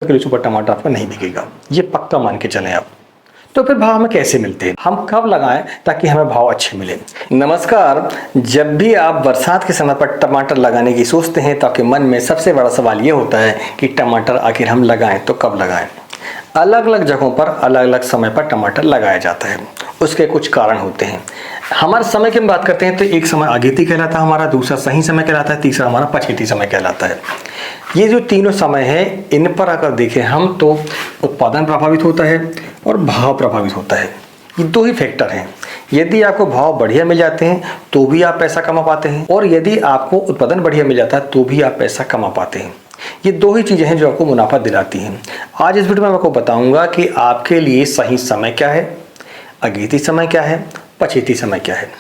Kilo super टमाटर आपका नहीं बिकेगा, ये पक्का मान के चलें आप। तो फिर भाव हमें कैसे मिलते हैं, हम कब लगाएं ताकि हमें भाव अच्छे मिले। नमस्कार, जब भी आप बरसात के समय पर टमाटर लगाने की सोचते हैं तो आपके मन में सबसे बड़ा सवाल ये होता है कि टमाटर आखिर हम लगाएं तो कब लगाएं। अलग अलग जगहों पर अलग अलग समय पर टमाटर लगाया जाता है, उसके कुछ कारण होते हैं। हमारे समय की हम बात करते हैं तो एक समय अगेती कहलाता है हमारा, दूसरा सही समय कहलाता है, तीसरा हमारा पछेती समय कहलाता है। ये जो तीनों समय है इन पर अगर देखें हम तो उत्पादन प्रभावित होता है और भाव प्रभावित होता है। ये दो ही फैक्टर हैं। यदि आपको भाव बढ़िया मिल जाते हैं तो भी आप पैसा कमा पाते हैं, और यदि आपको उत्पादन बढ़िया मिल जाता है तो भी आप पैसा कमा पाते हैं। ये दो ही चीजें हैं जो आपको मुनाफा दिलाती हैं। आज इस वीडियो में मैं आपको बताऊंगा कि आपके लिए सही समय क्या है, अगेती समय क्या है, पछेती समय क्या है।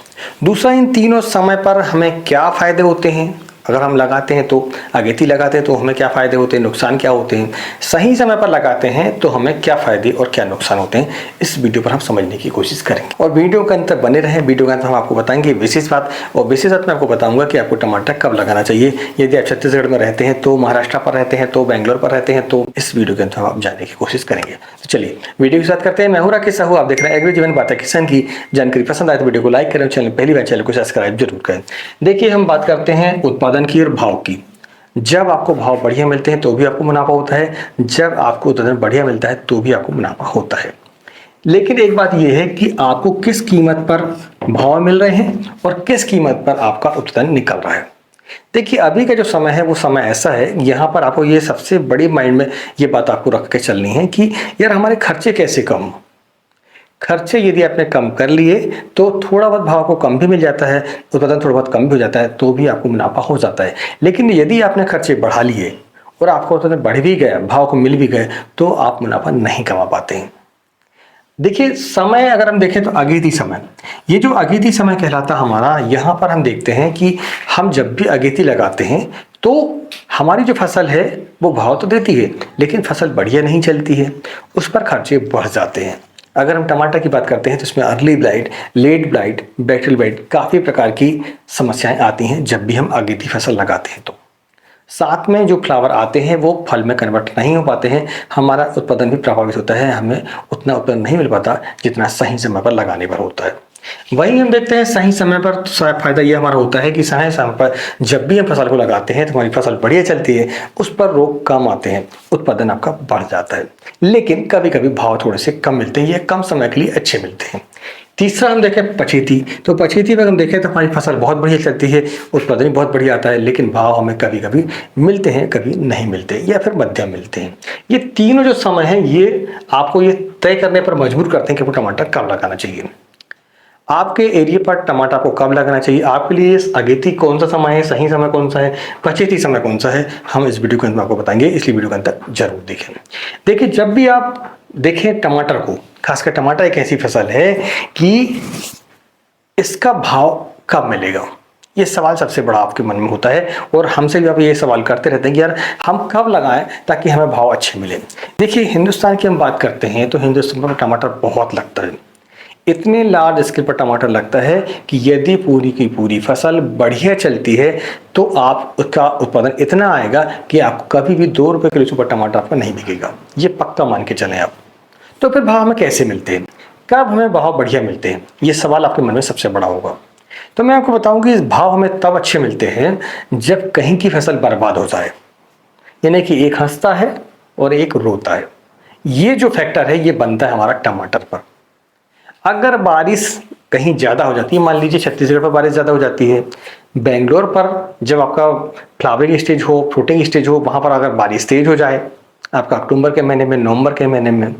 दूसरा, इन तीनों समय पर हमें क्या फायदे होते हैं, अगर हम लगाते हैं तो अगेती लगाते हैं तो हमें क्या फायदे होते हैं, नुकसान क्या होते हैं, सही समय पर लगाते हैं तो हमें क्या फायदे और क्या नुकसान होते हैं, इस वीडियो पर हम समझने की कोशिश करेंगे। और वीडियो के अंत तक बने रहें। वीडियो के अंत हम आपको बताएंगे विशेष बात, और विशेष बात मैं आपको बताऊंगा कि आपको टमाटर कब लगाना चाहिए। यदि आप छत्तीसगढ़ में रहते हैं तो, महाराष्ट्र पर रहते हैं तो, बैंगलोर पर रहते हैं तो, इस वीडियो के अंत हम आप जानने की कोशिश करेंगे। तो चलिए वीडियो की शुरुआत करते हैं। मैं हूं राकेश साहू, आप देख रहे हैं एग्री जीवन बातें किसान की। जानकारी पसंद आए तो वीडियो को लाइक करें, चैनल पहली बार चैनल को सब्सक्राइब जरूर करें। देखिए, हम बात करते हैं उत्पादन की और भाव की। जब आपको भाव बढ़िया मिलते हैं तो भी आपको मुनाफा होता है, जब आपको उत्पादन बढ़िया मिलता है तो भी आपको मुनाफा होता है। लेकिन एक बात यह है कि आपको किस कीमत पर भाव मिल रहे हैं और किस कीमत पर आपका उत्पादन निकल रहा है। देखिए, अभी का जो समय है वो समय ऐसा है, यहाँ पर आपको ये सबसे बड़ी माइंड में ये बात आपको रख के चलनी है कि यार हमारे खर्चे कैसे कम। खर्चे यदि आपने कम कर लिए तो थोड़ा बहुत भाव को कम भी मिल जाता है, उत्पादन थोड़ा बहुत कम भी हो जाता है तो भी आपको मुनाफा हो जाता है। लेकिन यदि आपने खर्चे बढ़ा लिए और आपको उत्पादन बढ़ भी गया, भाव को मिल भी गए, तो आप मुनाफा नहीं कमा पाते हैं। देखिए, समय अगर हम देखें तो अगेती समय, ये जो अगेती समय कहलाता हमारा, यहाँ पर हम देखते हैं कि हम जब भी अगेती लगाते हैं तो हमारी जो फसल है वो भाव तो देती है लेकिन फसल बढ़िया नहीं चलती है, उस पर खर्चे बढ़ जाते हैं। अगर हम टमाटर की बात करते हैं तो इसमें early blight, late blight, bacterial blight, काफ़ी प्रकार की समस्याएं आती हैं जब भी हम अगेती फसल लगाते हैं। तो साथ में जो फ्लावर आते हैं वो फल में कन्वर्ट नहीं हो पाते हैं, हमारा उत्पादन भी प्रभावित होता है, हमें उतना उत्पादन नहीं मिल पाता जितना सही समय पर लगाने पर होता है। वहीं हम देखते हैं सही समय पर फायदा ये हमारा होता है कि सही समय पर जब भी हम फसल को लगाते हैं तो हमारी फसल बढ़िया चलती है, उस पर रोग कम आते हैं, उत्पादन आपका बढ़ जाता है। लेकिन कभी कभी भाव थोड़े से कम मिलते हैं, ये कम समय के लिए अच्छे मिलते हैं। तीसरा हम देखें पछेती, तो पछेती में हम देखें तो हमारी फसल बहुत बढ़िया चलती है, उत्पादन भी बहुत बढ़िया आता है, लेकिन भाव हमें कभी कभी मिलते हैं, कभी नहीं मिलते या फिर मध्यम मिलते हैं। ये तीनों जो समय हैं ये आपको ये तय करने पर मजबूर करते हैं कि आपको टमाटर कब लगाना चाहिए। आपके एरिया पर टमाटर को कब लगाना चाहिए, आपके लिए अगेती कौन सा समय है, सही समय कौन सा है, पछेती समय कौन सा है, हम इस वीडियो के अंदर आपको बताएंगे, इसलिए वीडियो के अंदर जरूर देखें। देखिए, जब भी आप देखें टमाटर को, खासकर टमाटर एक ऐसी फसल है कि इसका भाव कब मिलेगा, ये सवाल सबसे बड़ा आपके मन में होता है, और हमसे भी आप ये सवाल करते रहते हैं कि यार हम कब लगाएं ताकि हमें भाव अच्छे मिले। देखिए, हिंदुस्तान की हम बात करते हैं तो हिंदुस्तान में टमाटर बहुत लगता है, इतने लार्ज स्केल पर टमाटर लगता है कि यदि पूरी की पूरी फसल बढ़िया चलती है तो आप उसका उत्पादन इतना आएगा कि आपको कभी भी 2 रुपये किलो सुपर टमाटर आपका नहीं बिकेगा, ये पक्का मान के चलें आप। तो फिर भाव हमें कैसे मिलते हैं, कब हमें भाव बढ़िया मिलते हैं, ये सवाल आपके मन में सबसे बड़ा होगा। तो मैं आपको बताऊं कि भाव हमें तब अच्छे मिलते हैं जब कहीं की फसल बर्बाद हो जाए, यानी कि एक हंसता है और एक रोता है। ये जो फैक्टर है ये बनता है हमारा टमाटर पर। अगर बारिश कहीं ज़्यादा हो जाती है, मान लीजिए छत्तीसगढ़ पर बारिश ज़्यादा हो जाती है, बेंगलोर पर जब आपका फ्लावरिंग स्टेज हो, फ्रूटिंग स्टेज हो, वहाँ पर अगर बारिश तेज हो जाए आपका अक्टूबर के महीने में, नवंबर के महीने में,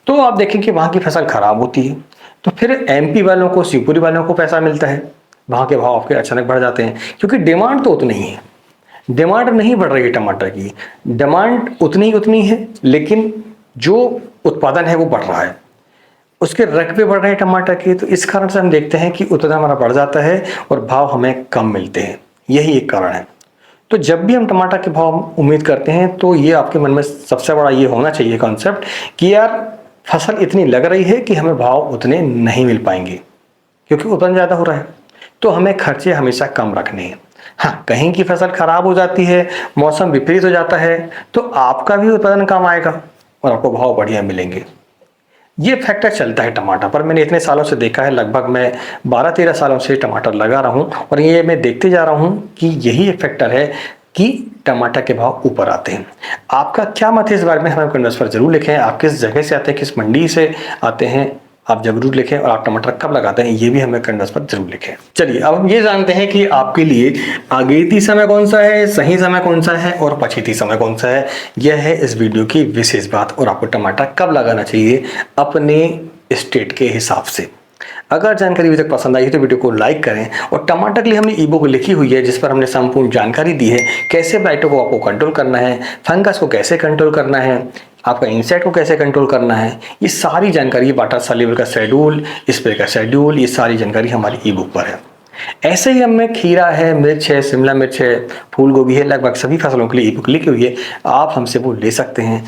तो आप देखें कि वहाँ की फसल खराब होती है। तो फिर एमपी वालों को, शिवपुरी वालों को पैसा मिलता है, वहाँ के भाव आपके अचानक बढ़ जाते हैं, क्योंकि डिमांड तो उतनी ही है, डिमांड नहीं बढ़ रही है टमाटर की, डिमांड उतनी है लेकिन जो उत्पादन है वो बढ़ रहा है, उसके रकबे बढ़ रहे हैं टमाटर के। तो इस कारण से हम देखते हैं कि उत्पादन हमारा बढ़ जाता है और भाव हमें कम मिलते हैं, यही एक कारण है। तो जब भी हम टमाटर के भाव उम्मीद करते हैं तो ये आपके मन में सबसे बड़ा ये होना चाहिए कॉन्सेप्ट कि यार फसल इतनी लग रही है कि हमें भाव उतने नहीं मिल पाएंगे क्योंकि उत्पादन ज़्यादा हो रहा है, तो हमें खर्चे हमेशा कम रखने हैं। हाँ, कहीं की फसल खराब हो जाती है, मौसम विपरीत हो जाता है, तो आपका भी उत्पादन कम आएगा और आपको भाव बढ़िया मिलेंगे। ये फैक्टर चलता है टमाटर पर। मैंने इतने सालों से देखा है, लगभग मैं 12-13 सालों से टमाटर लगा रहा हूँ और ये मैं देखते जा रहा हूँ कि यही एक फैक्टर है कि टमाटर के भाव ऊपर आते हैं। आपका क्या मत है इस बारे में हमें कमेंट्स पर जरूर लिखें। आप किस जगह से आते हैं, किस मंडी से आते हैं, आप जरूर लिखें। और आप टमाटर कब लगाते हैं ये भी हमें कमेंट्स पर जरूर लिखें। चलिए अब हम ये जानते हैं कि आपके लिए अगेती समय कौन सा है, सही समय कौन सा है और पछेती समय कौन सा है। यह है इस वीडियो की विशेष बात। और आपको टमाटर कब लगाना चाहिए अपने स्टेट के हिसाब से। अगर जानकारी अभी तक पसंद आई है तो वीडियो को लाइक करें। और टमाटर के लिए हमने ई बुक लिखी हुई है जिस पर हमने संपूर्ण जानकारी दी है, कैसे ब्लाइटों को आपको कंट्रोल करना है, फंगस को कैसे कंट्रोल करना है, आपका इंसेक्ट को कैसे कंट्रोल करना है। ये सारी जानकारी, वाटर सॉल्युबल का शेड्यूल, स्प्रे का शेड्यूल, ये सारी जानकारी हमारी ई बुक पर है। ऐसे ही हमें खीरा है, मिर्च है, शिमला मिर्च है, फूल गोभी है, लगभग सभी फसलों के लिए ई बुक लिखी हुई है। आप हमसे वो ले सकते हैं।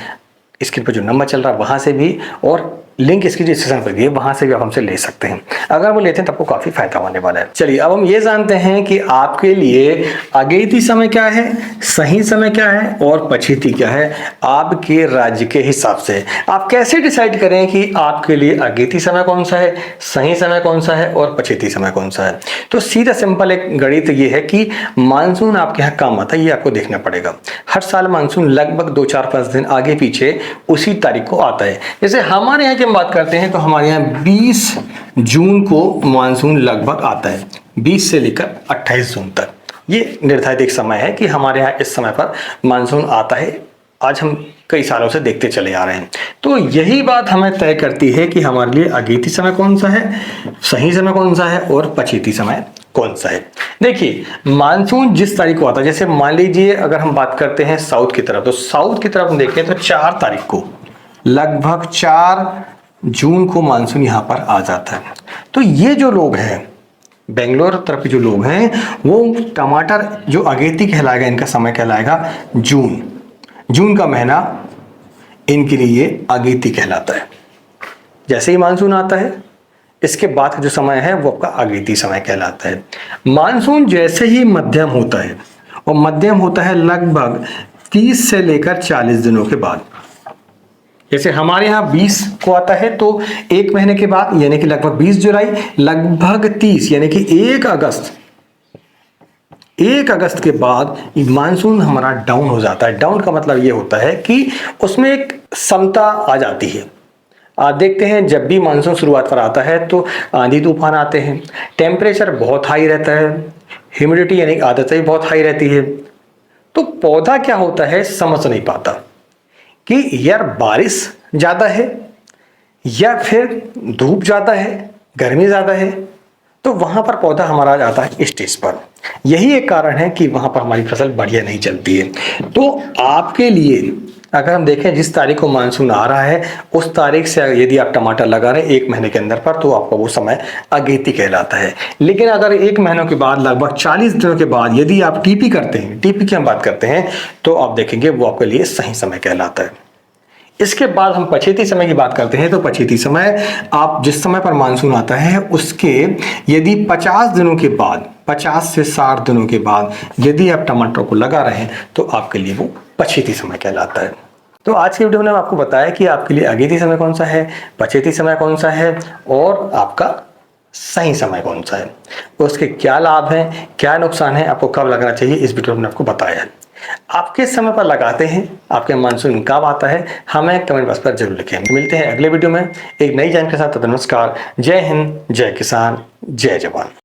स्क्रीन पर जो नंबर चल रहा है वहां से भी, और लिंक इसकी डिस्क्रिप्शन पर भी है, वहां से भी आप हमसे ले सकते हैं। अगर वो लेते हैं तो आपको काफी फायदा होने वाला है। चलिए अब हम ये जानते हैं कि आपके लिए अगेती समय क्या है, सही समय क्या है और पछेती क्या है आपके राज्य के हिसाब से। आप कैसे डिसाइड करें कि आपके लिए अगेती समय कौन सा है, सही समय कौन सा है और पछेती समय कौन सा है। तो सीधा सिंपल एक गणित ये है कि मानसून आपके यहाँ कम आता है, ये आपको देखना पड़ेगा। हर साल मानसून लगभग 2-4-5 दिन आगे पीछे उसी तारीख को आता है। जैसे हमारे यहाँ हम बात करते हैं तो हमारे यहाँ 20 जून को मानसून लगभग आता है, 20 से लेकर 28 जून तक। ये निर्धारित एक समय है कि हमारे यहाँ इस समय पर मानसून आता है। आज हम कई सालों से देखते चले आ रहे हैं। तो यही बात हमें तय करती है कि हमारे लिए अगेती समय कौन सा है, सही समय कौन सा है और पछेती समय कौन सा है। देखिए मानसून जिस तारीख को आता है, जैसे मान लीजिए अगर हम बात करते हैं साउथ की तरफ, तो साउथ की तरफ हम देखें तो 4 तारीख को, लगभग 4 जून को मानसून यहां पर आ जाता है। तो ये जो लोग हैं बेंगलोर तरफ के जो लोग हैं, वो टमाटर जो अगेती कहलाएगा, इनका समय कहलाएगा जून। जून का महीना इनके लिए अगेती कहलाता है। जैसे ही मानसून आता है इसके बाद का जो समय है वो आपका अगेती समय कहलाता है। मानसून जैसे ही मध्यम होता है, और मध्यम होता है लगभग 30 से लेकर 40 दिनों के बाद। जैसे हमारे यहाँ 20 को आता है तो एक महीने के बाद यानी कि लगभग 20 जुलाई, लगभग 30 यानी कि 1 अगस्त के बाद मानसून हमारा डाउन हो जाता है। डाउन का मतलब ये होता है कि उसमें एक समता आ जाती है। देखते हैं जब भी मानसून शुरुआत पर आता है तो आंधी तूफान आते हैं, टेम्परेचर बहुत हाई रहता है, ह्यूमिडिटी यानी आर्द्रता भी बहुत हाई रहती है। तो पौधा क्या होता है समझ नहीं पाता कि यार बारिश ज़्यादा है या फिर धूप ज़्यादा है, गर्मी ज़्यादा है। तो वहाँ पर पौधा हमारा जाता है स्टेज पर। यही एक कारण है कि वहाँ पर हमारी फसल बढ़िया नहीं चलती है। तो आपके लिए अगर हम देखें जिस तारीख को मानसून आ रहा है उस तारीख से यदि आप टमाटर लगा रहे हैं 1 महीने के अंदर पर, तो आपका वो समय अगेती कहलाता है। लेकिन अगर 1 महीनों के बाद लगभग 40 दिनों के बाद यदि आप टीपी करते हैं, टीपी की हम बात करते हैं, तो आप देखेंगे वो आपके लिए सही समय कहलाता है। इसके बाद हम पछेती समय की बात करते हैं तो पछेती समय आप जिस समय पर मानसून आता है उसके यदि 50 दिनों के बाद, 50 से 60 दिनों के बाद यदि आप टमाटर को लगा रहे हैं तो आपके लिए वो पछेती समय कहलाता है। तो आज की वीडियो में आपको बताया कि आपके लिए अगेती समय कौन सा है, पछेती समय कौन सा है और आपका सही समय कौन सा है, उसके क्या लाभ हैं, क्या नुकसान है, आपको कब लगना चाहिए, इस वीडियो में आपको बताया है। आप किस समय पर लगाते हैं, आपके मानसून कब आता है, हमें कमेंट बॉक्स पर जरूर लिखें। मिलते हैं अगले वीडियो में एक नई जानकारी के साथ। नमस्कार, जय हिंद, जय किसान, जय जवान।